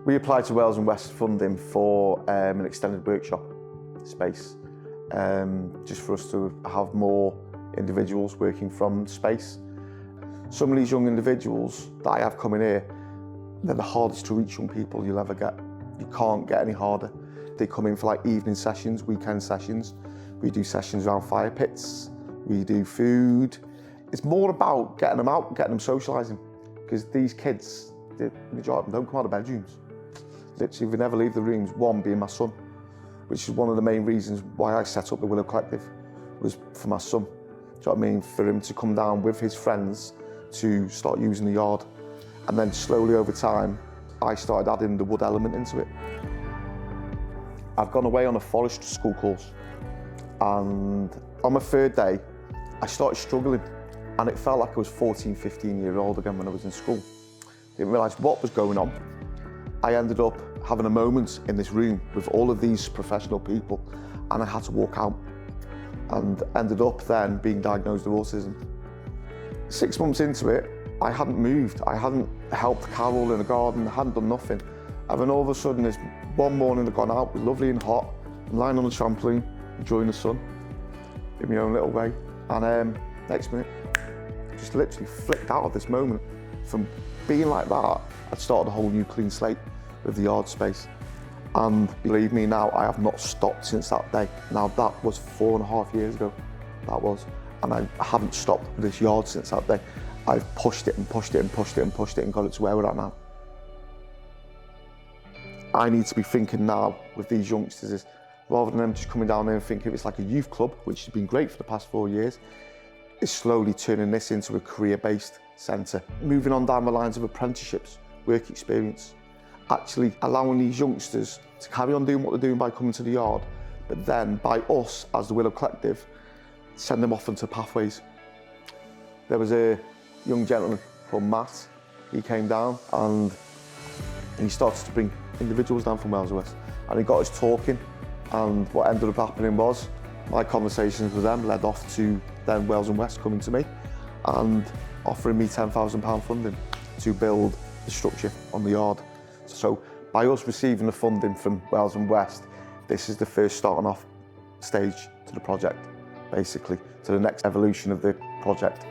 We applied to Wales West funding for an extended workshop space, just for us to have more individuals working from space. Some of these young individuals that I have coming here, they're the hardest to reach young people you'll ever get. You can't get any harder. They come in for like evening sessions, weekend sessions. We do sessions around fire pits, we do food. It's more about getting them out, getting them socialising, because these kids, the majority of them don't come out of bedrooms. Literally, they never leave the rooms, one being my son, which is one of the main reasons why I set up the Willow Collective, was for my son. Do you know what I mean? For him to come down with his friends to start using the yard. And then slowly over time, I started adding the wood element into it. I've gone away on a forestry school course, and on my third day, I started struggling, and it felt like I was 14, 15 years old again when I was in school. Didn't realise what was going on. I ended up having a moment in this room with all of these professional people, and I had to walk out, and ended up then being diagnosed with autism. 6 months into it, I hadn't moved. I hadn't helped Carol in the garden, I hadn't done nothing. And then all of a sudden, this one morning I'd gone out, it was lovely and hot, I'm lying on the trampoline, enjoying the sun, in my own little way. And next minute, just literally flicked out of this moment. From being like that, I'd started a whole new clean slate with the yard space. And believe me now, I have not stopped since that day. Now that was 4.5 years ago, that was. And I haven't stopped with this yard since that day. I've pushed it and pushed it and pushed it and pushed it and got it to where we're at now. I need to be thinking now with these youngsters is, rather than them just coming down there and thinking it's like a youth club, which has been great for the past 4 years, is slowly turning this into a career-based centre. Moving on down the lines of apprenticeships, work experience, actually allowing these youngsters to carry on doing what they're doing by coming to the yard, but then by us, as the Willow Collective, send them off into pathways. There was a young gentleman called Matt. He came down and he started to bring individuals down from Wales West, and he got us talking, and what ended up happening was my conversations with them led off to then Wales West coming to me and offering me £10,000 funding to build the structure on the yard. So by us receiving the funding from Wales West, this is the first starting off stage to the project, basically, to the next evolution of the project.